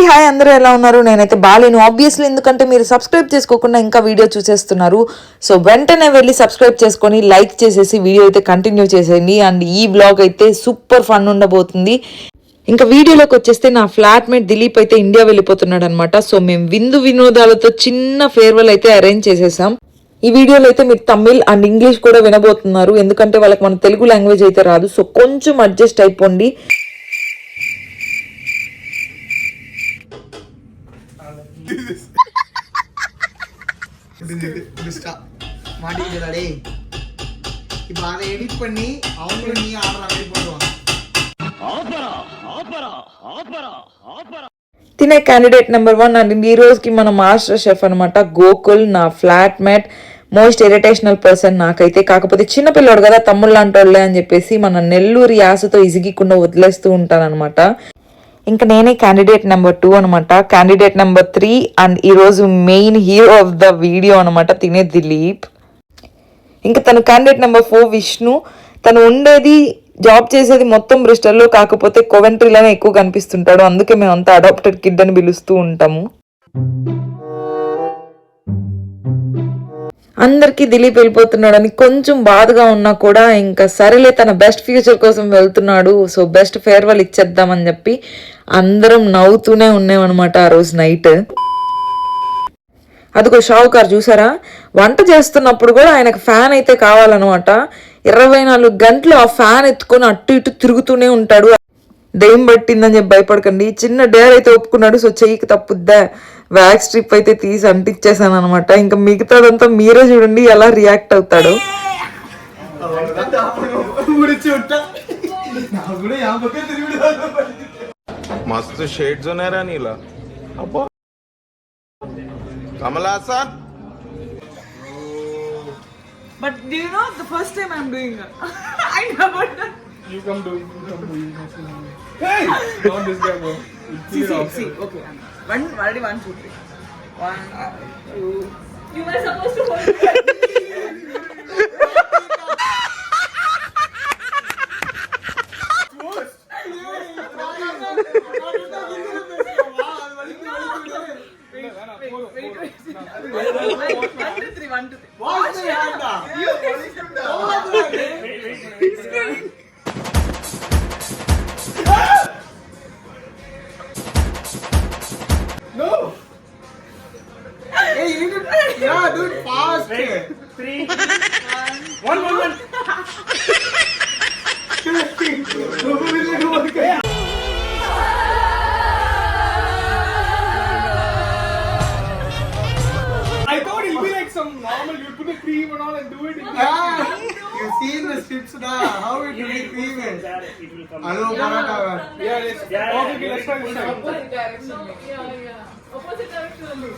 Hi అందరూ ఎలా ఉన్నారు? నేనైతే బాలేను ఆబ్వియస్లీ, ఎందుకంటే మీరు సబ్స్క్రైబ్ చేసుకోకుండా ఇంకా వీడియో చూసేస్తున్నారు. సో వెంటనే వెళ్ళి సబ్స్క్రైబ్ చేసుకొని లైక్ చేసేసి వీడియో అయితే కంటిన్యూ చేసేయండి. అండ్ ఈ బ్లాగ్ అయితే సూపర్ ఫన్ ఉండబోతుంది. ఇంకా వీడియోలోకి వచ్చేస్తే నా ఫ్లాట్మేట్ దిలీప్ అయితే ఇండియా వెళ్ళిపోతున్నాడు అనమాట. సో మేము విందు వినోదాలతో చిన్న ఫేర్వెల్ అయితే అరేంజ్ చేసేసాం. ఈ వీడియోలో అయితే మీరు తమిళ్ అండ్ ఇంగ్లీష్ కూడా వినబోతున్నారు, ఎందుకంటే వాళ్ళకి మన తెలుగు లాంగ్వేజ్ అయితే రాదు. సో కొంచెం అడ్జస్ట్ అయిపోండి. తినే క్యాండిడేట్ నెంబర్ 1 అండ్ ఈ రోజుకి మన మాస్టర్ షెఫ్ అనమాట గోకుల్, నా ఫ్లాట్ మేట్. మోస్ట్ ఇరిటేషనల్ పర్సన్ నాకైతే. కాకపోతే చిన్నపిల్లోడు కదా, తమ్ముళ్ళు లాంటి వాళ్ళే అని చెప్పేసి మన నెల్లూరు యాసతో ఇసిగికుండా వదిలేస్తూ ఉంటానన్నమాట. ఇంకా నేనే క్యాండిడేట్ నెంబర్ 2 అనమాట. క్యాండిడేట్ నెంబర్ 3 అండ్ ఈరోజు main hero of the video అనమాట తినే దిలీప్. ఇంకా తను క్యాండిడేట్ నెంబర్ 4 విష్ణు. తను ఉండేది జాబ్ చేసేది మొత్తం బ్రిస్టల్లో, కాకపోతే కోవెంట్రీలోనే ఎక్కువ కనిపిస్తుంటాడు. అందుకే మేము అంతా అడాప్టెడ్ కిడ్ అని పిలుస్తూ ఉంటాము. అందరికీ దిలీప్ వెళ్ళిపోతున్నాడని కొంచెం బాధగా ఉన్నా కూడా ఇంకా సరేలే, తన బెస్ట్ ఫ్యూచర్ కోసం వెళ్తున్నాడు, సో బెస్ట్ ఫేర్వెల్ ఇచ్చేద్దామని చెప్పి అందరం నవ్వుతూనే ఉన్నామన్నమాట ఆ రోజు నైట్. అదిగో షావుకారు చూసారా, వంట చేస్తున్నప్పుడు కూడా ఆయనకు ఫ్యాన్ అయితే కావాలన్నమాట. 24 గంటలు ఆ ఫ్యాన్ ఎత్తుకొని అటు ఇటు తిరుగుతూనే ఉంటాడు. దెయ్యం పట్టిందని చెప్పి భయపడకండి, చిన్న డేర్ అయితే ఒప్పుకున్నాడు. సో చెయ్యికి తప్పుద్దా, వ్యాక్స్ స్ట్రిప్ అయితే తీసి అంటించేసాను అనమాట. ఇంకా మిగతాదంతా మీరే చూడండి ఎలా రియాక్ట్ అవుతాడు. मस्त शेड जो नाही राणीला कमला असा. But do you know the first time I'm doing I never done. You come do. Hey! Not this guy, bro. See. Okay. Already 1, 2, 3. 1, 2. You were supposed to hold it. No! Hey, you need to... Yeah, dude, fast! 3, 1, 1. I thought it'll be like some normal, you put the cream and all and do it. Yeah, you seen the strips now, how it will be cream. Hello, Paratha. Yeah, yes. Okay, let's try this time. Opposite direction. Yeah. Opposite direction only.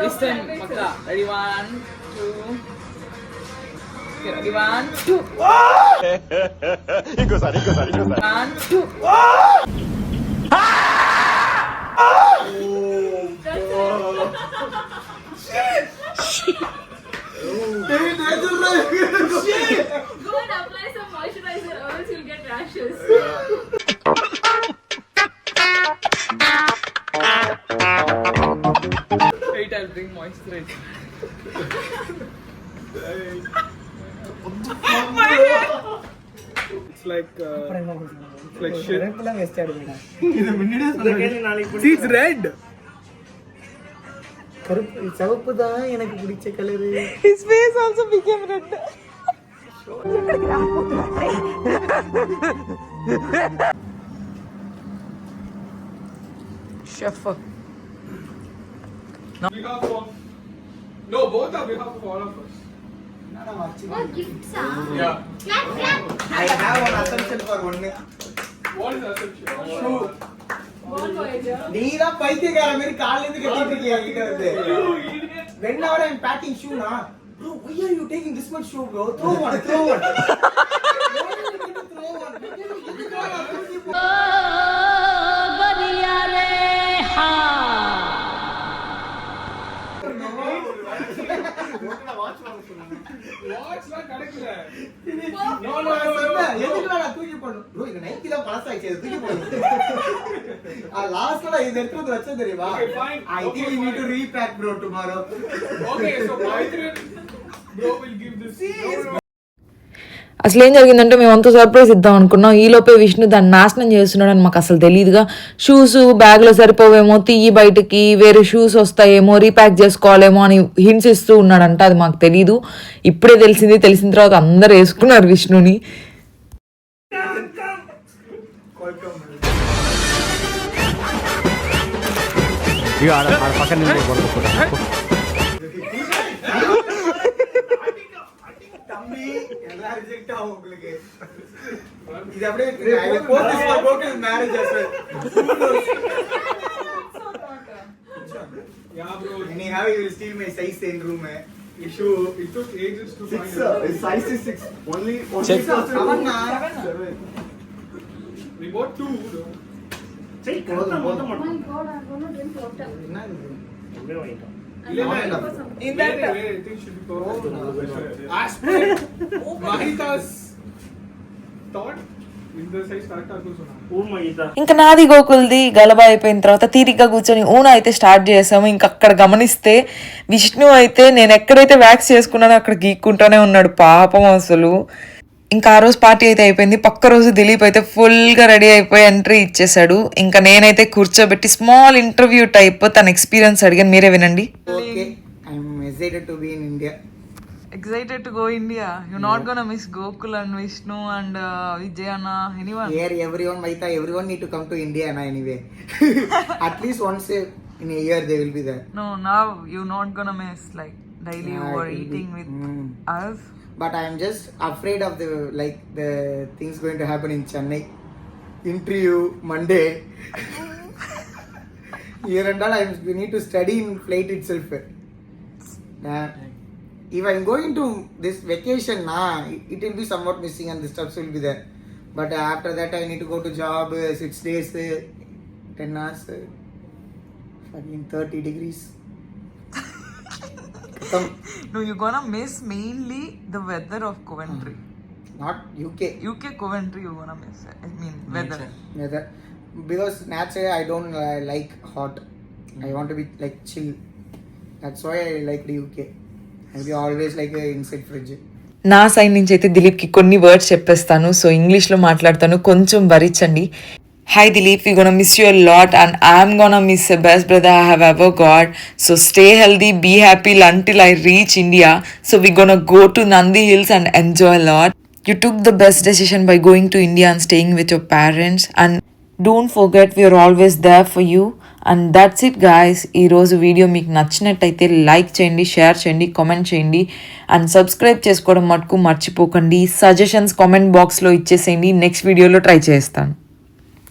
This time, Makka. Ready, 1, 2. Okay, ready, 1, 2. ఇంకోసారి 1, 2. Go and apply some moisturizer or else you'll get rashes. Wait, I'll bring moisturizer. It's like shit. See, it's red. சிவப்பு தான் எனக்கு பிடிச்ச colour. His face also became red. Chef. Behalf of... No, both are behalf of all of us. What gifts are? Yeah. Clap. I have one assumption for one. What is assumption? Shoe. Ball Voyager. நீ தான் பைத்தியக்கார மாதிரி கால்ல இருந்து கட்டிட்டு இருக்கியா கிட்ட வந்து. Whenever I'm packing shoe na, bro, why are you taking this much shoe, bro? Throw one. Why you need to throw one? Watch la kadakla. No. எதுக்கு நான் தூக்கி போடணும்? bro, இது நைக்கி தான் பாஸ் ஆயிச்சு, தூக்கி போடு. ఆ లాస్ట్ లో ఇది ఎట్లా వచ్చేది రేవా Okay, fine. I think you need to repack bro tomorrow Okay, so Pavitran bro will give this. అసలు ఏం జరిగిందంటే మేము అంత సర్ప్రైజ్ ఇద్దాం అనుకున్నాం, ఈ లోపే విష్ణు దాన్ని నాశనం చేస్తున్నాడు అని మాకు అసలు తెలియదుగా. షూస్ బ్యాగ్లో సరిపోవేమో, తీయి బయటకి వేరే షూస్ వస్తాయేమో, రీప్యాక్ చేసుకోవాలేమో అని హింట్స్ ఇస్తూ ఉన్నాడంట. అది మాకు తెలీదు, ఇప్పుడే తెలిసింది. తెలిసిన తర్వాత అందరు వేసుకున్నారు విష్ణుని. தம்பி எல்லா ரிஜெக்ட் ஆகும் உங்களுக்கு இது அப்படியே I will post this for broken marriage as well. Yeah, bro. Anyhow, you will steal my size in room. Issue. It took ages to find it. His size is 6. Only Check. 7. We bought 2. though. My God, I'm gonna drink water. என்ன இது? இல்ல, In wait, I think should be perfect. As per Mahita's thought, in the size correct అనుకుంటున్నా. ఇంకా నాది గోకుల్ది గలబా అయిపోయిన తర్వాత తీరిగ్గా కూర్చొని ఊన అయితే స్టార్ట్ చేసాము. ఇంకా అక్కడ గమనిస్తే విష్ణు అయితే నేను ఎక్కడైతే వ్యాక్స్ చేసుకున్నానో అక్కడ గీక్కుంటూనే ఉన్నాడు పాపం అసలు. ఇంకా ఆ రోజు పార్టీ అయితే అయిపోయింది. పక్క రోజు దిలీప్ అయితే ఫుల్గా రెడీ అయిపోయి ఎంట్రీ ఇచ్చేసాడు. ఇంకా నేనైతే కూర్చోబెట్టి స్మాల్ ఇంటర్వ్యూ టైప్ తన ఎక్స్పీరియన్స్ అడిగాను, మీరే వినండి. Okay, I am excited to be in India. Excited to go India. You're not gonna miss Gokul and Vishnu and Vijay Anna, anyone? Here everyone, Mahita, everyone need to come to India na anyway. At least once in a year they will be there. No, now you're not gonna miss like daily Yeah, you are it will eating be- with us. But I am just afraid of the things going to happen in Chennai. Interview Monday. Here and all, we need to study in flight itself. If I'm going to this vacation, it will be somewhat missing and the stuffs will be there. But after that, I need to go to job 6 days, 10 hours, fucking 30 degrees. Come, No, you're gonna miss mainly the weather of Coventry. not UK. UK Coventry you're gonna miss. I mean weather. Weather. Because naturally I don't like hot. I want to be like chill. That's why I like the UK. I'll be always like inside fridge. నా side నుంచి అయితే దిలీప్కి కొన్ని words చెప్పేస్తాను, so ఇంగ్లీష్లో మాట్లాడతాను, కొంచెం భరించండి. Hi Dilip, we gonna miss you a lot and I'm gonna miss the best brother I have ever got. So stay healthy, be happy until I reach India. So we gonna go to Nandi Hills and enjoy a lot. You took the best decision by going to India and staying with your parents. And don't forget, we are always there for you. And that's it guys. ఈ రోజు video మీకు నచ్చినట్టయితే like చేయండి, share చేయండి, comment చేయండి and subscribe చేసుకోవడం మటుకు మర్చిపోకండి. సజెషన్స్ కామెంట్ బాక్స్లో ఇచ్చేసేయండి, నెక్స్ట్ వీడియోలో ట్రై చేస్తాను.